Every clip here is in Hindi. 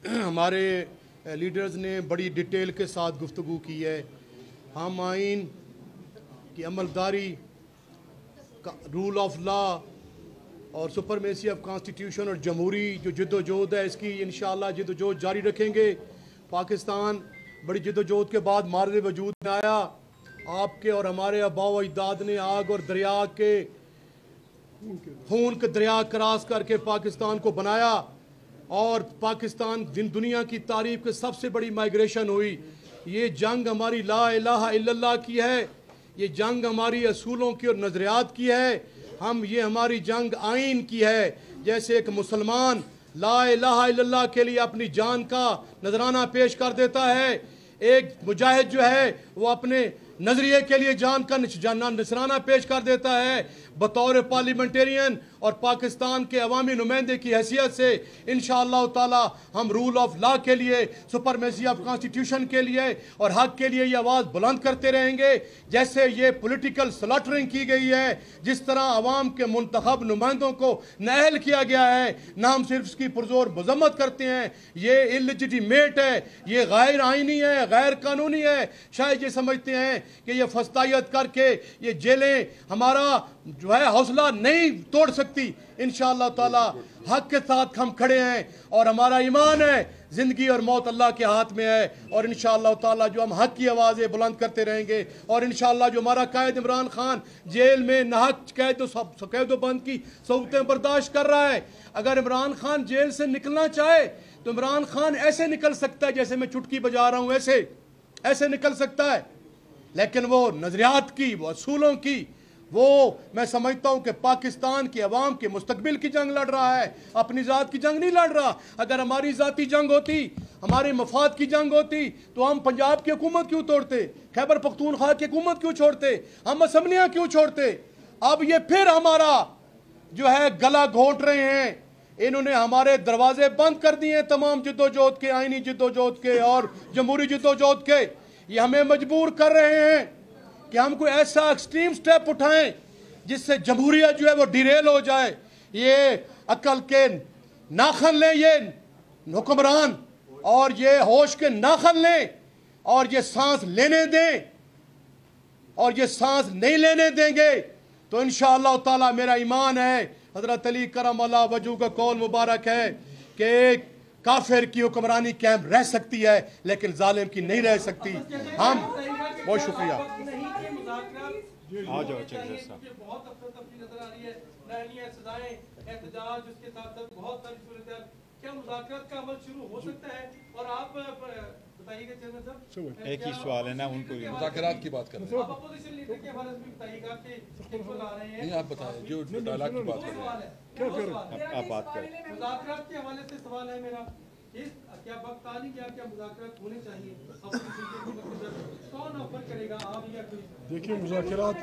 हमारे लीडर्स ने बड़ी डिटेल के साथ गुफ्तगू की है। हम आइन की अमलदारी, रूल ऑफ लॉ और सुपरमेसी ऑफ कॉन्स्टिट्यूशन और जमहूरी जो जद्दोजहद है, इसकी इंशाअल्लाह जद्दोजहद जारी रखेंगे। पाकिस्तान बड़ी जद्दोजहद के बाद मार्ग वजूद में आया। आपके और हमारे आबाओ अजदाद ने आग और दरिया के खून के दरिया क्रॉस करके पाकिस्तान को बनाया और पाकिस्तान दुनिया की तारीफ के सबसे बड़ी माइग्रेशन हुई। ये जंग हमारी ला इलाहा इल्लल्लाह की है, ये जंग हमारी असूलों की और नज़रियात की है। ये हमारी जंग आइन की है। जैसे एक मुसलमान ला इलाहा इल्लल्लाह के लिए अपनी जान का नजराना पेश कर देता है, एक मुजाहिद जो है वो अपने नजरिए के लिए जान का नजराना पेश कर देता है। बतौर पार्लियामेंटेरियन और पाकिस्तान के अवामी नुमाइंदे की हैसियत से इंशाअल्लाह ताला हम रूल ऑफ लॉ के लिए, सुपरमेसी ऑफ कॉन्स्टिट्यूशन के लिए और हक के लिए ये आवाज़ बुलंद करते रहेंगे। जैसे ये पॉलिटिकल स्लॉटरिंग की गई है, जिस तरह अवाम के मुंतखब नुमाइंदों को नाअहल किया गया है, ना हम सिर्फ इसकी पुरजोर मजम्मत करते हैं। ये इलजिटिमेट है, ये गैर आइनी है, गैर कानूनी है। शायद ये समझते हैं कि ये फस्तायत करके ये जेलें हमारा जो है हौसला नहीं तोड़ सकती। इंशाअल्लाह ताला हक के साथ हम खड़े हैं और हमारा ईमान है जिंदगी और मौत अल्लाह के हाथ में है। और इंशाअल्लाह ताला जो हम हक की आवाज़ें बुलंद करते रहेंगे और इंशाअल्लाह जो हमारा कायद इमरान खान जेल में नाहक कैदोबंद की सहूलतें बर्दाश्त कर रहा है, अगर इमरान खान जेल से निकलना चाहे तो इमरान खान ऐसे निकल सकता है, जैसे मैं चुटकी बजा रहा हूँ ऐसे निकल सकता है। लेकिन वो नजरियात की, वो असूलों की, वो मैं समझता हूं कि पाकिस्तान की अवाम के मुस्तकबिल की जंग लड़ रहा है, अपनी ज़ात की जंग नहीं लड़ रहा। अगर हमारी ज़ाती जंग होती, हमारे मफाद की जंग होती तो हम पंजाब की हुकूमत क्यों तोड़ते, खैबर पख्तूनख्वा की हुकूमत क्यों छोड़ते, हम असम्बलियाँ क्यों छोड़ते। अब ये फिर हमारा जो है गला घोंट रहे हैं। इन्होंने हमारे दरवाजे बंद कर दिए हैं तमाम जद्दोजहद के, आइनी जद्दोजहद के और जमहूरी जद्दोजहद के। ये हमें मजबूर कर रहे हैं कि हम कोई ऐसा एक्सट्रीम स्टेप उठाएं जिससे जमहूरियत जो है वो डिरेल हो जाए। ये अकल के नाखन लें ये हुक्मरान, और ये होश के नाखन लें और ये सांस लेने दें, और ये सांस नहीं लेने देंगे तो इंशाअल्लाह ताला मेरा ईमान है, हजरत अली करम अल्लाह वजू का कौल मुबारक है कि काफिर की हुक्मरानी कायम रह सकती है लेकिन जालिम की नहीं रह सकती। हम बहुत शुक्रिया। आ जाओ चलिए साहब। बहुत अफरा-तफरी नजर आ रही है, नहलियां, सजाएं, एहतजाज, उसके साथ बहुत सारी सूरत। क्या मुज़ाकरात का अमल शुरू हो सकता है? और आप बताइएगा चेयरमैन साहब, एक ही सवाल है ना, उनको मुज़ाकरात की बात कर रहे हैं। आप अपोजिशन लीडर के हवाले से भी बताइएगा कि किस वक्त आ रहे हैं। नहीं, आप बताएं जो डायलॉग की बात कर रहे हैं। क्या कर आप बात करें। मुज़ाकरात के हवाले से सवाल है मेरा, क्या वक्त आ नहीं गया, क्या मुज़ाकरात होने चाहिए? कौन ऑफर करेगा, आप या कोई? देखिए मुज़ाकरात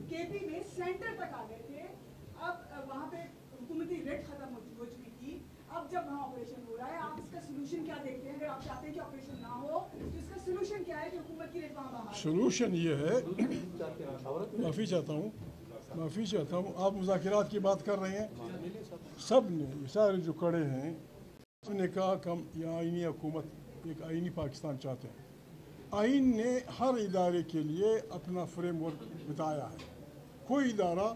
केपी में सेंटर तक आ गए थे, अब वहाँ पे हुकूमती रेट खत्म हो चुकी थी। अब जब वहाँ ऑपरेशन हो रहा है, आप इसका सोल्यूशन क्या देखते हैं? अगर आप चाहते हैं कि ऑपरेशन ना हो तो इसका सोल्यूशन क्या है कि हुकूमत की रेट वहाँ बाहर? सोल्यूशन ये है, माफ़ी चाहता हूँ, आप मुज़ाकरात की बात कर रहे हैं। सब ने, सारे जो खड़े हैं, उसने कहा कि हम यहाँ आइनी हुकूमत, एक आइनी पाकिस्तान चाहते हैं। आइन ने हर इदारे के लिए अपना फ्रेमवर्क बताया है। कोई इदारा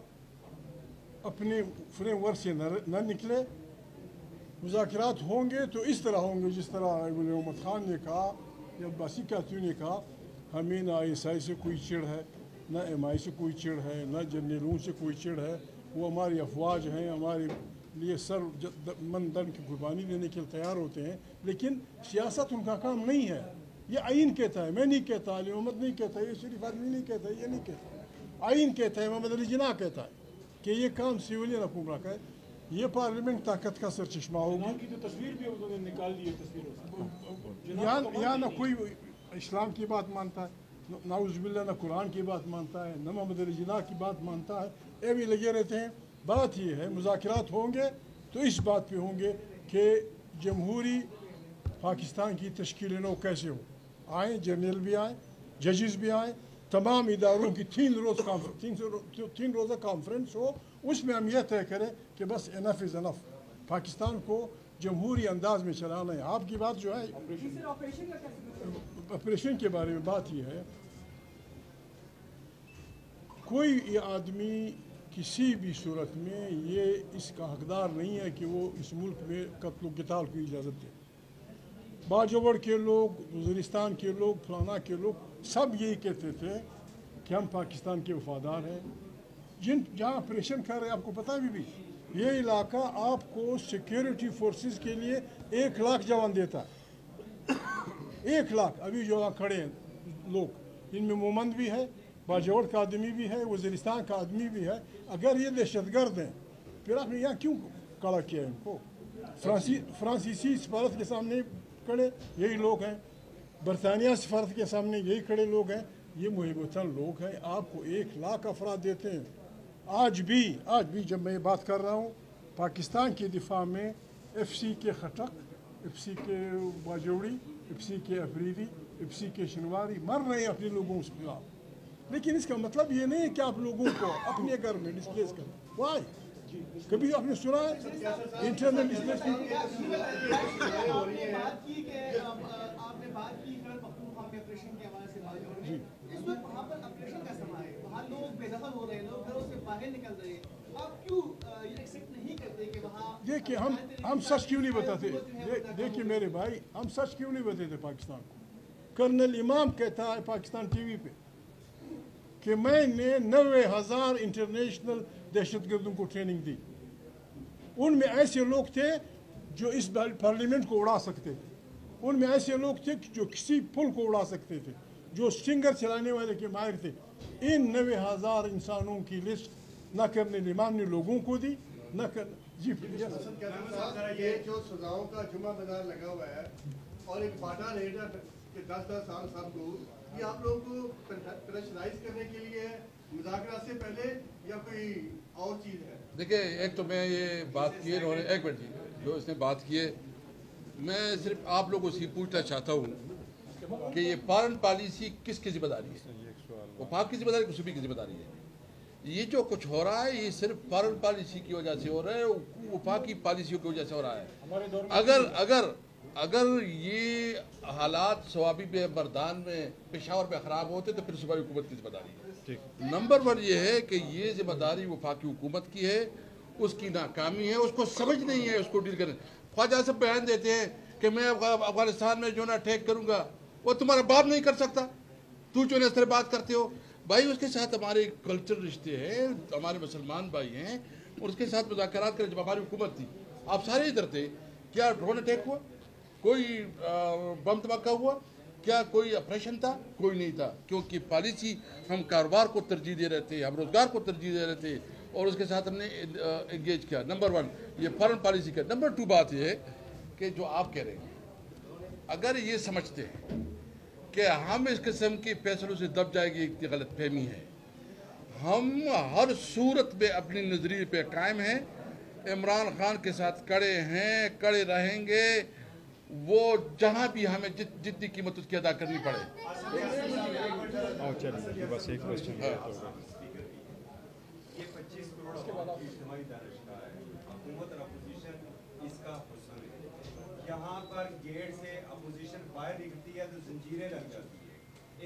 अपने फ्रेमवर्क से न निकले। मुज़ाकरात होंगे तो इस तरह होंगे जिस तरह मोहम्मद खान ने कहा या बासी कातू ने कहा, हमें ना ISI से कोई चिढ़ है, ना MI से कोई चिढ़ है, ना जर्नलों से कोई चिढ़ है। वो हमारी अफवाज हैं, हमारे लिए सर मन दन की कुर्बानी देने के लिए तैयार होते हैं, लेकिन सियासत उनका काम नहीं है। ये आइन कहता है, मैं नहीं कहता, अली मोहम्मद नहीं कहता, ये शरीफ आदमी नहीं कहता, ये नहीं कहता, आइन कहता है, मोहम्मद अली जिन्ना कहता है कि ये काम सिविलियन हुकूमत का है। ये पार्लियामेंट ताकत का सरचश्मा होगी। की तो तस्वीर भी उन्होंने निकाल दी है तस्वीरों। यहाँ ना कोई इस्लाम की बात मानता है, नाउज़ुबिल्लाह, ना कुरान की बात मानता है, ना मोहम्मद अली जिन्ना की बात मानता है। ये भी लगे रहते हैं। बात ये है, मुज़ाकरात होंगे तो इस बात पे होंगे कि जमहूरी पाकिस्तान की तश्कील नो कैसे हो। आए जर्नल भी आए, जजेस भी आए, तमाम इदारों की 3 रोज़ा कॉन्फ्रेंस हो, उसमें हम यह तय करें कि बस इनफ इज़ इनफ, पाकिस्तान को जमहूरी अंदाज में चलाना है। आपकी बात जो है ऑपरेशन के बारे में बात यह है, कोई आदमी किसी भी सूरत में ये इसका हकदार नहीं है कि वो इस मुल्क में कत्ल क़िताल की इजाज़त दे। बाजवड़ के लोग, वज़ीरिस्तान के लोग, फलाना के लोग सब यही कहते थे कि हम पाकिस्तान के वफादार हैं। जहाँ ऑपरेशन कर रहे हैं, आपको पता भी ये इलाका आपको सिक्योरिटी फोर्सेस के लिए 1 लाख जवान देता है। 1 लाख अभी जो वहाँ खड़े हैं लोग, इनमें मोमंद भी है, बाजवड़ का आदमी भी है, वज़ीरिस्तान का आदमी भी है। अगर ये दहशतगर्द हैं, फिर आपने यहाँ क्यों खड़ा किया इनको? फ्रांसीसी सफारत के सामने खड़े यही लोग हैं, बरतानिया सफारत के सामने यही खड़े लोग हैं। ये मुहिबतन लोग हैं, आपको 1 लाख अफराद देते हैं। आज भी जब मैं ये बात कर रहा हूँ, पाकिस्तान के दिफा में FC के खटक, FC के बाजौड़ी, FC के अफरीदी, FC के शनवारी मर रहे हैं अपने लोगों से खिलाफ। लेकिन इसका मतलब ये नहीं है कि आप लोगों को अपने घर में डिस्प्लेस करें। वाई कभी आपने सुना है इंटरनल डिस्प्लेसमेंट? आपने बात की खैबर पख्तूनख्वा में ऑपरेशन के हवाले से बाजौड़ में, इस वक्त वहाँ पर ऑपरेशन का समय है, वहाँ लोग बेदखल हो रहे हैं, लोग घरों से बाहर निकल रहे हैं। आप क्यों ये एक्सेप्ट नहीं करते कि वहाँ? देखिए हम सच क्यों नहीं बताते? देखिए मेरे भाई, हम सच क्यों नहीं बताते पाकिस्तान को? कर्नल इमाम कहता है पाकिस्तान TV पे कि मैंने 90,000 इंटरनेशनल दहशतगर्दों को ट्रेनिंग दी। उनमें ऐसे लोग थे जो इस पार्लियामेंट को उड़ा सकते थे, उनमें ऐसे लोग थे जो किसी पुल को उड़ा सकते थे, जो स्टिंगर चलाने वाले के माहिर थे। इन 90,000 इंसानों की लिस्ट न करने इमाम ने लोगों को दी, न कर जी ये जो सजाओं का जुमा बाजार लगा हुआ है और एक बाटा रेडर के 10-10 साल सब दूर, ये आप लोगों को प्रेशराइज करने के लिए मुज़ाकरात से पहले या कोई और चीज़ है? देखिए, एक तो मैं ये बात की इन्होंने, एक मिनट जी, जो इसने बात की है, मैं सिर्फ आप लोगों से पूछना चाहता हूँ कि ये फॉरेन पॉलिसी किसकी जिम्मेदारी है? वो पाक की जिम्मेदारी, सूबे की जिम्मेदारी है? ये जो कुछ हो रहा है ये सिर्फ फॉरेन पॉलिसी की वजह से हो रहा है, वफाकी पॉलिसियों की वजह से हो रहा है। अगर ये हालात सवाबी में बरदान में पेशावर में ख़राब होते तो फिर सूबाई हुकूमत की जिम्मेदारी है। नंबर 1 ये है कि ये जिम्मेदारी वफाकी हुकूमत की है, उसकी नाकामी है, उसको समझ नहीं है, उसको डील करें। ख्वाजा सब बयान देते हैं कि मैं अफगानिस्तान में जो ना अटैक करूँगा, वो तुम्हारा बाप नहीं कर सकता, तू जो इस तरह बात करते हो। भाई उसके साथ हमारे कल्चर रिश्ते हैं, हमारे मुसलमान भाई हैं, और उसके साथ मुज़ाकरात करें। जब हमारी हुकूमत थी आप सारे इधर थे, क्या ड्रोन अटैक हुआ? कोई बम धमाका हुआ? क्या कोई ऑपरेशन था? कोई नहीं था, क्योंकि पॉलिसी हम कारोबार को तरजीह दे रहे थे, हम रोज़गार को तरजीह दे रहे थे, और उसके साथ हमने इंगेज किया। नंबर 1 ये फॉरेन पॉलिसी का। नंबर 2 बात ये है कि जो आप कह रहे हैं, अगर ये समझते हैं कि हम इस किस्म के फैसलों से दब जाएगी, इतनी गलत फहमी है। हम हर सूरत में अपनी नजरिए पे कायम हैं, इमरान खान के साथ खड़े हैं, खड़े रहेंगे, वो जहां भी हमें जितनी कीमत उसकी अदा करनी पड़े। चलिए बस एक क्वेश्चन है। ये 25 करोड़ इज्तिमाई दानिश का है, हुकूमत और अपोजिशन इसका हुस्न है। यहाँ पर गेट से अपोजिशन बाहर निकलती है तो जंजीरें लग जाती है।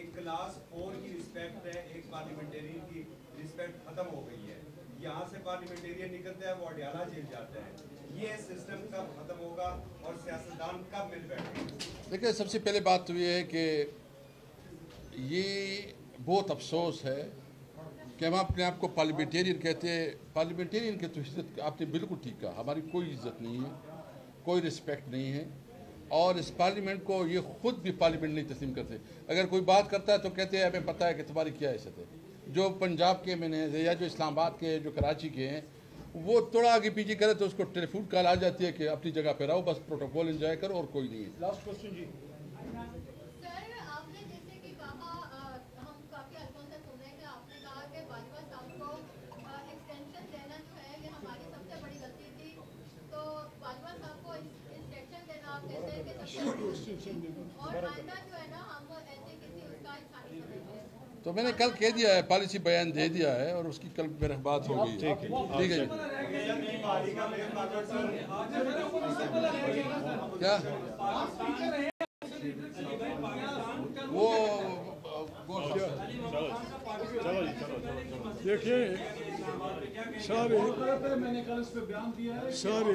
एक क्लास 4 की रिस्पेक्ट है, एक पार्लियामेंटेरियन की रिस्पेक्ट खत्म हो गई है। यहाँ से पार्लियामेंटेरियन निकलता है वो अडयाला जेल जाता है। ये सिस्टम कब खत्म होगा और सियासतदान कब मिल बैठेंगे? देखिए, सबसे पहले बात तो ये है कि ये बहुत अफसोस है कि हम अपने आप को पार्लियामेंटेरियन कहते हैं। पार्लियामेंटेरियन की तो इज्जत आपने बिल्कुल ठीक कहा, हमारी कोई इज्जत नहीं है, कोई रिस्पेक्ट नहीं है, और इस पार्लियामेंट को ये खुद भी पार्लियामेंट नहीं तस्लीम करते। अगर कोई बात करता है तो कहते हैं हमें पता है कि तुम्हारी क्या हैसियत है। जो पंजाब के मैनेजर या जो इस्लामाबाद के, जो कराची के हैं, वो थोड़ा आगे पीछे करे तो उसको टेलीफोन कॉल आ जाती है कि अपनी जगह पे रहो, बस प्रोटोकॉल एंजॉय करो और कोई नहीं है। लास्ट क्वेश्चन जी। सर, आपने जैसे कि कहा, हम काफी हल्कों से सुन रहे हैं कि आपने कहा कि बाजवा साहब को एक्सटेंशन देना जो है ये हमारी सबसे बड़ी गलती थी। तो बाजवा साहब को एक्सटेंशन देना आप कहते हैं कि सबसे, और आइंदा जो है ना हम ऐसे किसी उसका स्थानीय तो मैंने कल कह दिया है, पॉलिसी बयान दे दिया है और उसकी कल मेरे बात हो गई है। ठीक है जी। क्या वो देखिए सारे मैंने कल इस पे बयान दिया है सारे